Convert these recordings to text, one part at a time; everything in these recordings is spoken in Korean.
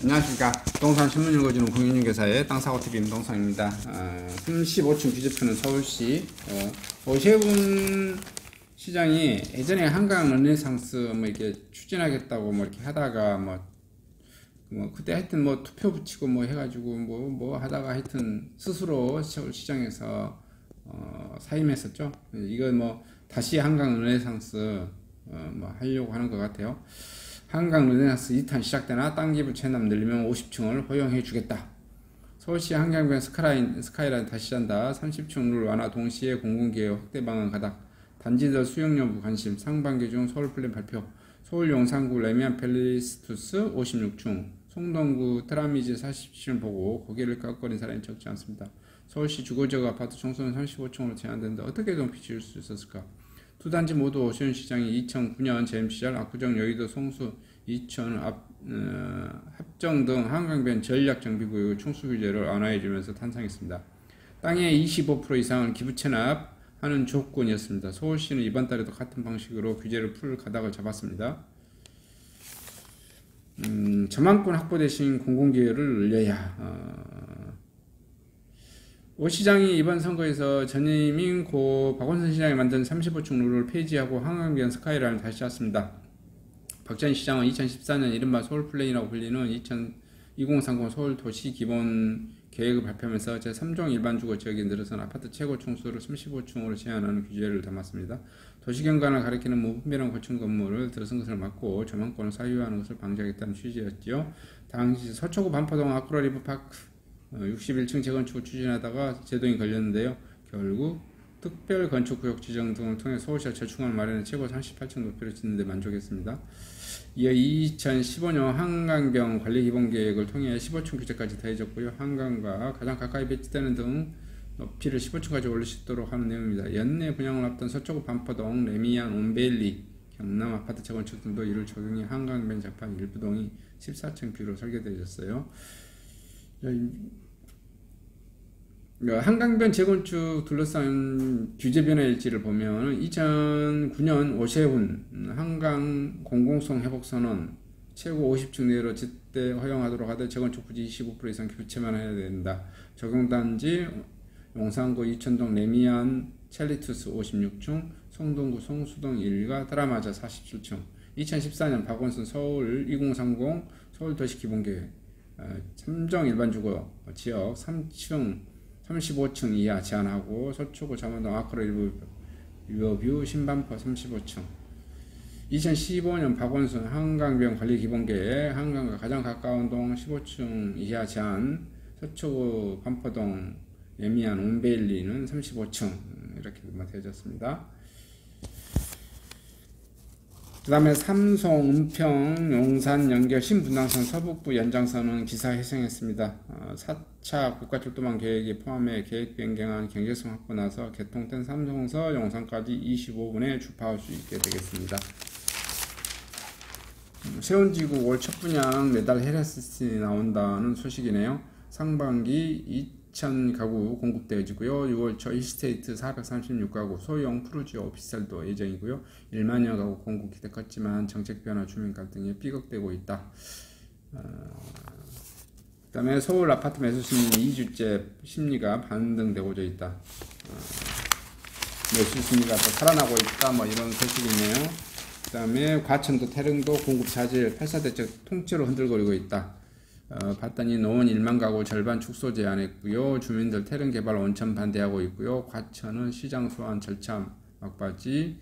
안녕하십니까. 부동산 신문 읽어주는 공인중개사의 땅사고TV 임동상입니다. 35층 규제표는 서울시 오세훈 시장이 예전에 한강 르네상스 뭐 이렇게 추진하겠다고 뭐 이렇게 하다가 뭐 그때 하여튼 뭐 투표 붙이고 뭐 해가지고 뭐 하다가 하여튼 스스로 서울시장에서 사임했었죠. 이거 뭐 다시 한강 르네상스 뭐 하려고 하는 것 같아요. 한강 르네상스 2탄 시작되나 땅 기부 체납 늘리면 50층을 허용해 주겠다. 서울시 한강변 스카이라인 다시 잔다. 30층 룰 완화 동시에 공공기획 확대 방안 가닥. 단지들 수용 여부 관심. 상반기 중 서울 플랜 발표. 서울 용산구 레미안 팰리스투스 56층. 송동구 트라미즈 40층을 보고 고개를 깎거린 사람이 적지 않습니다. 서울시 주거지역 아파트 청소는 35층으로 제한된다. 어떻게 좀 비칠 수 있었을까? 두 단지 모두 오세훈 시장이 2009년 재임 시절 압구정 여의도 송수 이천 합정 등 한강변 전략정비구역의 충수 규제를 완화해주면서 탄생했습니다. 땅의 25% 이상은 기부 체납하는 조건이었습니다. 서울시는 이번 달에도 같은 방식으로 규제를 풀 가닥을 잡았습니다. 저만권 확보 대신 공공기회를 늘려야. 오 시장이 이번 선거에서 전임인 고 박원순 시장이 만든 35층 룰을 폐지하고 한강변 스카이라인을 다시 짰습니다. 박 전 시장은 2014년 이른바 서울플랜이라고 불리는 2030 서울 도시 기본 계획을 발표하면서 제3종 일반주거 지역에 늘어선 아파트 최고 층수를 35층으로 제한하는 규제를 담았습니다. 도시경관을 가리키는 무분별한 고층 건물을 들어선 것을 막고 저만권을 사유하는 것을 방지하겠다는 취지였지요. 당시 서초구 반포동 아쿠아리버파크 61층 재건축을 추진하다가 제동이 걸렸는데요. 결국 특별건축구역 지정 등을 통해 서울시가 절충안을 마련해 최고 38층 높이를 짓는 데 만족했습니다. 이어 2015년 한강변 관리기본계획을 통해 15층 규제까지 더해졌고요. 한강과 가장 가까이 배치되는 등 높이를 15층까지 올릴 수 있도록 하는 내용입니다. 연내 분양을 앞둔 서초구 반포동, 레미안, 온베일리, 경남 아파트 재건축 등도 이를 적용해 한강변 재판 일부동이 14층 뷰로 설계되어졌어요. 한강변 재건축 둘러싼 규제 변화 일지를 보면 2009년 오세훈 한강 공공성 회복선언 최고 50층 내로 짓대 허용하도록 하되 재건축 부지 25% 이상 교체만 해야 된다. 적용단지 용산구 이천동 레미안 첼리투스 56층, 송동구 송수동 1가 드라마자 47층. 2014년 박원순 서울 2030 서울도시 기본계획 3정 일반주거 지역 3층 35층 이하 제한하고 서초구 잠원동 아크로 리버뷰 신반포 35층. 2015년 박원순 한강변 관리기본계획 한강과 가장 가까운 동 15층 이하 제한 서초구 반포동 레미안 온베일리는 35층 이렇게 되어졌습니다. 그 다음에 삼송, 은평, 용산 연결 신분당선 서북부 연장선은 기사 회생했습니다. 4차 국가철도망 계획이 포함해 계획 변경안 경제성 확보 나서 개통된 삼성서 용산까지 25분에 주파할 수 있게 되겠습니다. 세운지구 올 첫 분양 매달 헤라시스틴이 나온다는 소식이네요. 상반기 2,000가구 공급되어지고요. 6월 초 이스테이트 436가구, 소형 푸르지오 오피스텔도 예정이고요. 1만여 가구 공급 기대 컸지만 정책 변화, 주민 갈등이 삐걱대고 있다. 그 다음에 서울 아파트 매수 심리 2주째 심리가 반등되고져 있다. 매수 심리가 또 살아나고 있다. 뭐 이런 소식이네요. 그 다음에 과천도 태릉도 공급 차질 8사 대책 통째로 흔들거리고 있다. 봤더니 노원 1만 가구 절반 축소 제한했고요. 주민들 태릉 개발 원천 반대하고 있고요. 과천은 시장 소환 절차 막바지.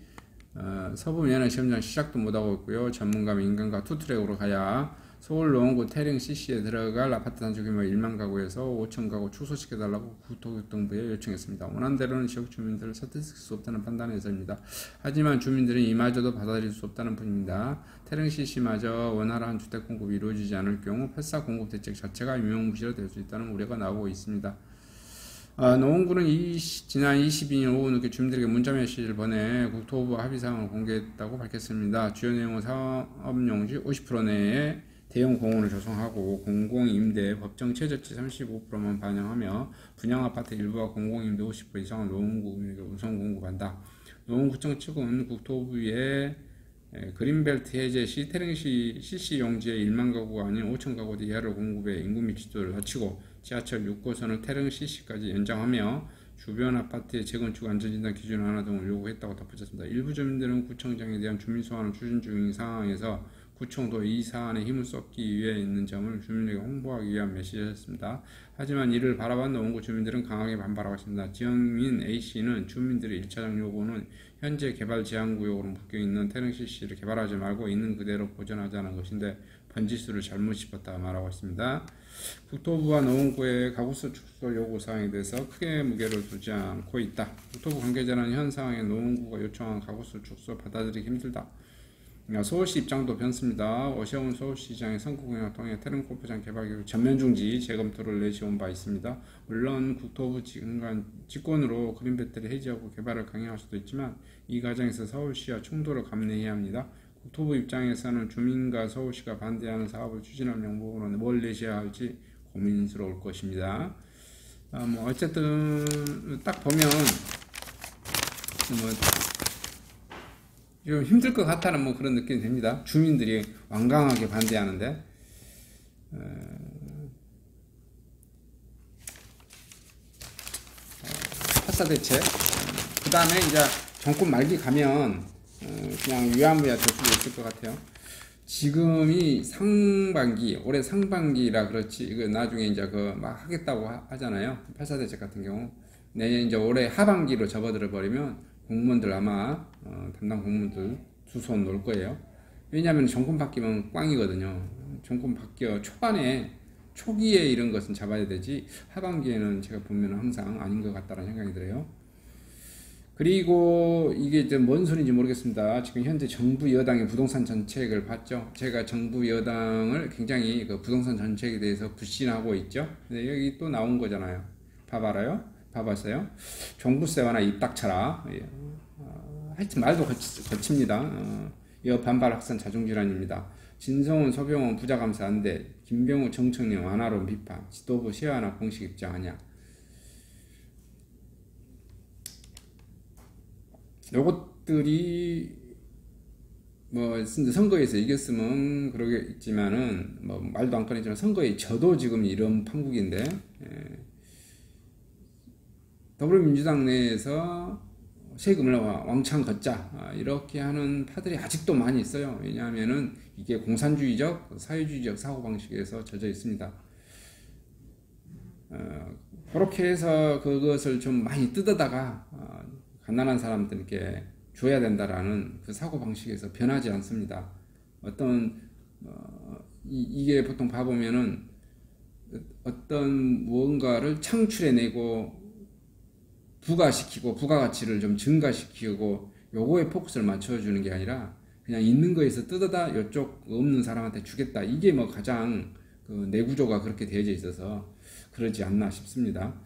서부 면허 시험장 시작도 못하고 있고요. 전문가 민간과 투트랙으로 가야 서울 노원구 태릉 CC에 들어갈 아파트 단지 규모 1만 가구에서 5천 가구 축소시켜달라고 국토교통부에 요청했습니다. 원한대로는 지역 주민들을 설득할 수 없다는 판단에서입니다. 하지만 주민들은 이마저도 받아들일 수 없다는 뿐입니다. 태릉 CC마저 원활한 주택 공급이 이루어지지 않을 경우 8사 공급 대책 자체가 유명무실화 될 수 있다는 우려가 나오고 있습니다. 노원구는 지난 22일 오후 늦게 주민들에게 문자 메시지를 보내 국토부 합의사항을 공개했다고 밝혔습니다. 주요 내용은 사업용지 50% 내에 대형 공원을 조성하고 공공임대 법정 최저치 35%만 반영하며 분양아파트 일부와 공공임대 50% 이상을 노원구민에게 우선 공급한다. 노원구청 측은 국토부의 그린벨트 해제 시 태릉시 CC 용지의 1만 가구가 아닌 5천 가구 이하를 공급해 인구密도를 낮추고 지하철 6호선을 태릉 CC까지 연장하며 주변 아파트의 재건축 안전진단 기준 완화 등을 요구했다고 덧붙였습니다. 일부 주민들은 구청장에 대한 주민 소환을 추진 중인 상황에서 구청도 이 사안에 힘을 쏟기 위해 있는 점을 주민에게 홍보하기 위한 메시지였습니다. 하지만 이를 바라봤던 원구 주민들은 강하게 반발하고 있습니다. 지역민 A씨는 주민들의 1차적 요구는 현재 개발 제한구역으로 묶여있는 태릉 CC를 개발하지 말고 있는 그대로 보존하자는 것인데 번지수를 잘못 짚었다 말하고 있습니다. 국토부와 노원구의 가구수 축소 요구사항에 대해서 크게 무게를 두지 않고 있다. 국토부 관계자는 현 상황에 노원구가 요청한 가구수 축소 받아들이기 힘들다. 서울시 입장도 변습니다. 오세훈 서울시장의 선거공약을 통해 태릉 골프장 개발 계획 전면 중지 재검토를 내세운 바 있습니다. 물론 국토부 직권으로 그린벨트를 해제하고 개발을 강행할 수도 있지만 이 과정에서 서울시와 충돌을 감내해야 합니다. 국토부 입장에서는 주민과 서울시가 반대하는 사업을 추진할 명목으로는 뭘 내셔야 할지 고민스러울 것입니다. 어쨌든 딱 보면 좀 힘들 것 같다는 그런 느낌이 듭니다. 주민들이 완강하게 반대하는데 파사 대책 그 다음에 이제 정권 말기 가면 그냥 유야무야 될 수도 있을 것 같아요. 지금이 상반기, 올해 상반기라 그렇지, 이거 나중에 이제 막 하겠다고 하잖아요. 8사 대책 같은 경우. 내년 이제 올해 하반기로 접어들어 버리면 공무원들 아마, 담당 공무원들 두 손 놓을 거예요. 왜냐하면 정권 바뀌면 꽝이거든요. 정권 바뀌어 초기에 이런 것은 잡아야 되지, 하반기에는 제가 보면 항상 아닌 것 같다는 생각이 들어요. 그리고 이게 이제 뭔 소리인지 모르겠습니다. 지금 현재 정부 여당의 부동산 정책을 봤죠. 제가 정부 여당을 굉장히 그 부동산 정책에 대해서 불신하고 있죠. 근데 여기 또 나온 거잖아요. 봐봤어요? 종부세 완화 입 닥쳐라. 하여튼 말도 거칩니다. 이어 반발 확산 자중질환입니다. 진성훈 서병원 부자감사 안돼. 김병우 정청래 완화론 비판. 지도부 세완화 공식 입장하냐. 요것들이 선거에서 이겼으면 그러겠지만은 말도 안 꺼내지만 선거에 져도 지금 이런 판국인데, 더불어민주당 내에서 세금을 왕창 걷자 이렇게 하는 파들이 아직도 많이 있어요. 왜냐하면은 이게 공산주의적 사회주의적 사고방식에서 젖어 있습니다. 그렇게 해서 그것을 좀 많이 뜯어다가 가난한 사람들에게 줘야 된다라는 그 사고방식에서 변하지 않습니다. 이게 보통 봐보면은 어떤 무언가를 창출해내고 부가시키고 부가가치를 좀 증가시키고 요거에 포커스를 맞춰주는 게 아니라 그냥 있는 거에서 뜯어다 요쪽 없는 사람한테 주겠다. 이게 가장 내구조가 그렇게 되어져 있어서 그러지 않나 싶습니다.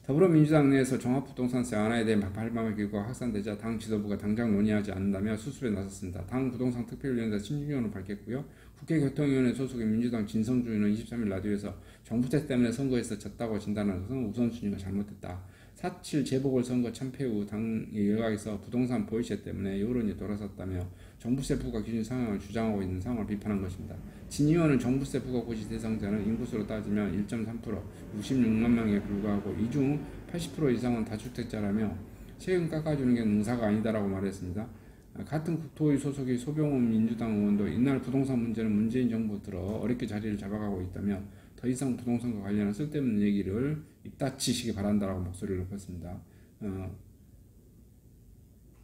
더불어민주당 내에서 종합부동산세 완화에 대해 발목의 기구가 확산되자 당 지도부가 당장 논의하지 않는다며 수습에 나섰습니다. 당 부동산 특별위원회 신중현을 밝혔고요. 국회교통위원회 소속의 민주당 진성주 의원은 23일 라디오에서 정부세 때문에 선거에서 졌다고 진단하는 것은 우선순위가 잘못됐다. 4.7 재보궐선거 참패 후 당의 일각에서 부동산 보이세 때문에 여론이 돌아섰다며 정부세 부과 기준 상향을 주장하고 있는 상황을 비판한 것입니다. 진 의원은 정부세 부과 고시 대상자는 인구수로 따지면 1.3%, 66만 명에 불과하고 이 중 80% 이상은 다주택자라며 세금 깎아주는 게 능사가 아니다라고 말했습니다. 같은 국토위 소속의 소병훈 민주당 의원도 이날 부동산 문제는 문재인 정부 들어 어렵게 자리를 잡아가고 있다며 더 이상 부동산과 관련한 쓸데없는 얘기를 입닥치시기 바란다라고 목소리를 높였습니다.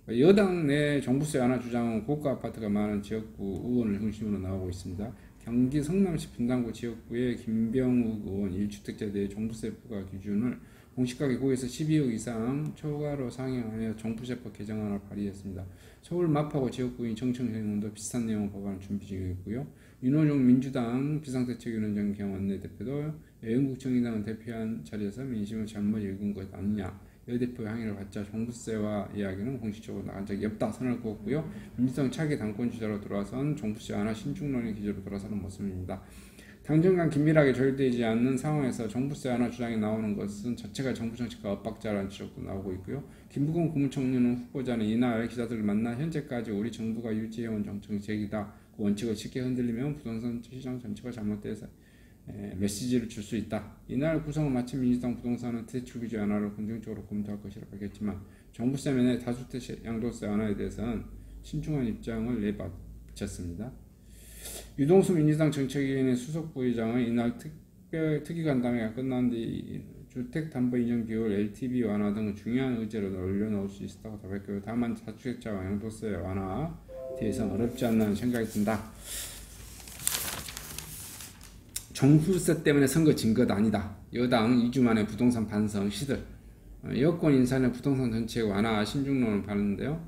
여당 내 종부세 완화 주장은 고가 아파트가 많은 지역구 의원을 중심으로 나오고 있습니다. 경기 성남시 분당구 지역구의 김병욱 의원 1주택자에 대해 종부세 부과 기준을 공시가격 9에서 12억 이상 초과로 상향하여 종부세법 개정안을 발의했습니다. 서울 마포구 지역구인 정청래 의원도 비슷한 내용 법안을 준비 중이고요. 윤호중 민주당 비상대책위원장 겸 원내대표도 영국정의당을 대표한 자리에서 민심을 잘못 읽은 것 아니냐. 여 대표의 항의를 받자 종부세와 이야기는 공식적으로 나간 적이 없다 선을 그었고요. 민주당 차기 당권 주자로 들어와선 종부세 완화 신중론의 기조로 돌아서는 모습입니다. 당정간 긴밀하게 조율되지 않는 상황에서 정부세 완화 주장이 나오는 것은 자체가 정부 정책과 엇박자라는 지적도 나오고 있고요. 김부겸 국무총리는 후보자는 이날 기자들을 만나 현재까지 우리 정부가 유지해온 정책이다. 그 원칙을 쉽게 흔들리면 부동산 시장 전체가 잘못돼서 메시지를 줄 수 있다. 이날 구성을 마친 민주당 부동산은 대출 규제 완화를 긍정적으로 검토할 것이라 밝혔지만 정부세 면의 다주택 양도세 완화에 대해서는 신중한 입장을 내바쳤습니다. 유동수 민주당 정책위원회 수석 부의장은 이날 특위간담회가 끝난 뒤 주택담보인정비율, LTV 완화 등 중요한 의제를 올려놓을 수 있었다고 밝혔고 다만 다주택자 양도세 완화 뒤에서는 어렵지 않는 생각이 든다. 정부세 때문에 선거 진 것 아니다. 여당 2주 만에 부동산 반성 시들. 여권 인사는 부동산 정책 완화 신중론을 바르는데요.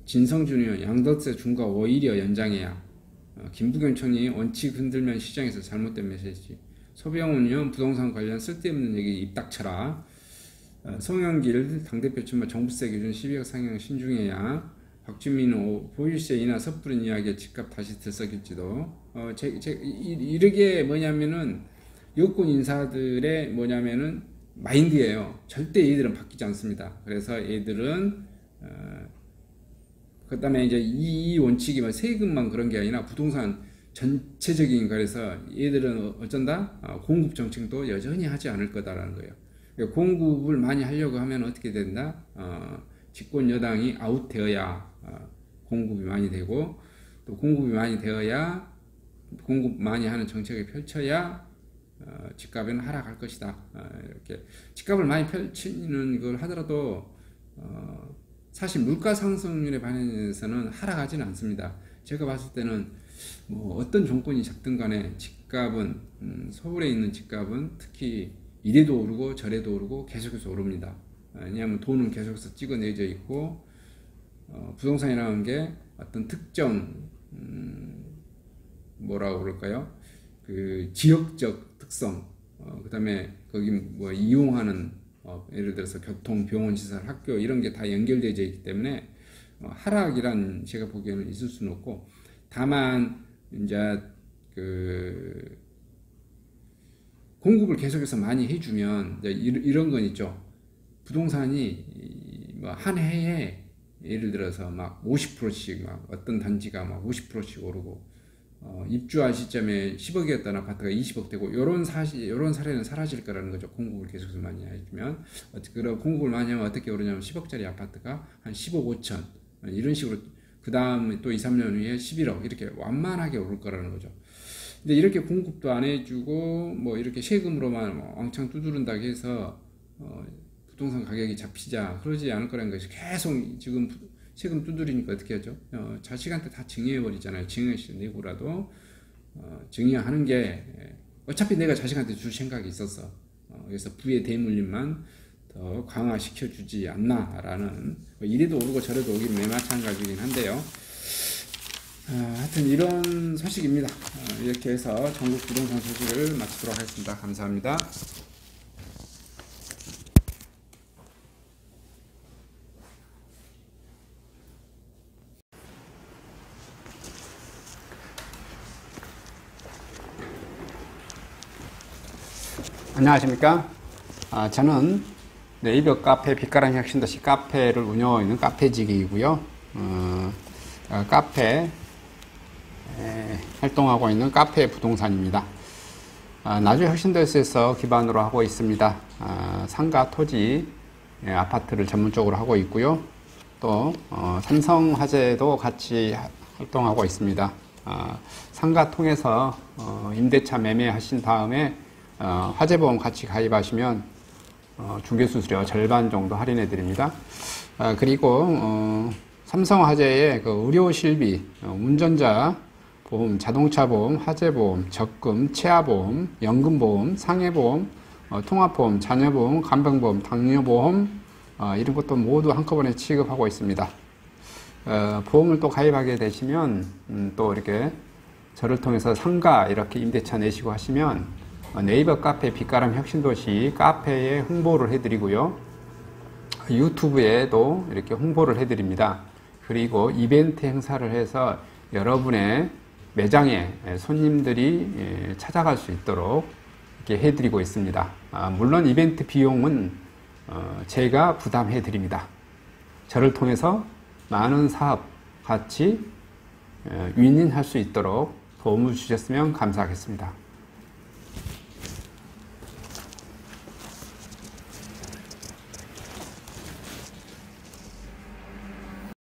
진성준 의원 양도세 중과 오히려 연장해야. 김부겸 총리 원칙 흔들면 시장에서 잘못된 메시지. 소병훈 의원 부동산 관련 쓸데없는 얘기 입 닥쳐라. 송영길 당대표 출마 정부세 기준 12억 상향 신중해야. 박주민 보유세 인하 섣부른 이야기에 집값 다시 들썩일지도. 이렇게 뭐냐면은 여권 인사들의 뭐냐면은 마인드예요. 절대 얘들은 바뀌지 않습니다. 그래서 얘들은 그다음에 이제 이 원칙이 뭐 세금만 그런 게 아니라 부동산 전체적인 거라서 얘들은 어쩐다 공급 정책도 여전히 하지 않을 거다라는 거예요. 공급을 많이 하려고 하면 어떻게 된다? 집권 여당이 아웃되어야 공급이 많이 되고 또 공급이 많이 되어야 공급 많이 하는 정책을 펼쳐야 집값은 하락할 것이다. 이렇게 집값을 많이 펼치는 걸 하더라도 사실 물가 상승률에 반영해서는 하락하지는 않습니다. 제가 봤을 때는 뭐 어떤 정권이 잡든 간에 집값은 서울에 있는 집값은 특히 이래도 오르고 저래도 오르고 계속해서 오릅니다. 왜냐하면 돈은 계속해서 찍어내져 있고 부동산이라는 게 어떤 특정 뭐라고 그럴까요? 그 지역적 특성, 그 다음에 거기 뭐 이용하는 예를 들어서 교통, 병원, 시설, 학교 이런 게 다 연결되어 있기 때문에 하락이란 제가 보기에는 있을 수는 없고 다만 이제 그 공급을 계속해서 많이 해주면 이제 이런 건 있죠. 부동산이 뭐 한 해에 예를 들어서 막 50%씩 막 어떤 단지가 막 50%씩 오르고 입주할 시점에 10억이었던 아파트가 20억 되고 요런 사례는 사라질 거라는 거죠. 공급을 계속해서 많이 해주면 그런 공급을 많이 하면 어떻게 오르냐면 10억짜리 아파트가 한 10억 5천 이런 식으로 그 다음에 또 2, 3년 후에 11억 이렇게 완만하게 오를 거라는 거죠. 근데 이렇게 공급도 안 해주고 뭐 이렇게 세금으로만 왕창 두드른다고 해서 부동산 가격이 잡히자 그러지 않을 거라는 것이 계속 지금 세금 두드리니까 어떻게 하죠? 자식한테 다 증여해버리잖아요. 증여시 내고라도 증여하는 게 어차피 내가 자식한테 줄 생각이 있었어. 그래서 부의 대물림만 더 강화시켜주지 않나라는 이래도 오르고 저래도 오긴 매마찬가지긴 한데요. 하여튼 이런 소식입니다. 이렇게 해서 전국 부동산 소식을 마치도록 하겠습니다. 감사합니다. 안녕하십니까. 저는 네이버 카페 빛가람 혁신도시 카페를 운영하고 있는 카페직이고요. 카페 활동하고 있는 카페 부동산입니다. 나주 혁신도시에서 기반으로 하고 있습니다. 상가, 토지, 아파트를 전문적으로 하고 있고요. 또 삼성화재도 같이 활동하고 있습니다. 상가 통해서 임대차 매매하신 다음에 화재보험 같이 가입하시면 중개수수료 절반 정도 할인해 드립니다. 그리고 삼성화재의 그 의료실비, 운전자 보험, 자동차 보험, 화재보험, 적금, 치아보험, 연금보험, 상해보험, 통합보험, 자녀보험, 간병보험, 당뇨보험 이런 것도 모두 한꺼번에 취급하고 있습니다. 보험을 또 가입하게 되시면 또 이렇게 저를 통해서 상가 이렇게 임대차 내시고 하시면 네이버 카페 빛가람 혁신도시 카페에 홍보를 해드리고요. 유튜브에도 이렇게 홍보를 해드립니다. 그리고 이벤트 행사를 해서 여러분의 매장에 손님들이 찾아갈 수 있도록 이렇게 해드리고 있습니다. 물론 이벤트 비용은 제가 부담해 드립니다. 저를 통해서 많은 사업 같이 윈윈할 수 있도록 도움을 주셨으면 감사하겠습니다.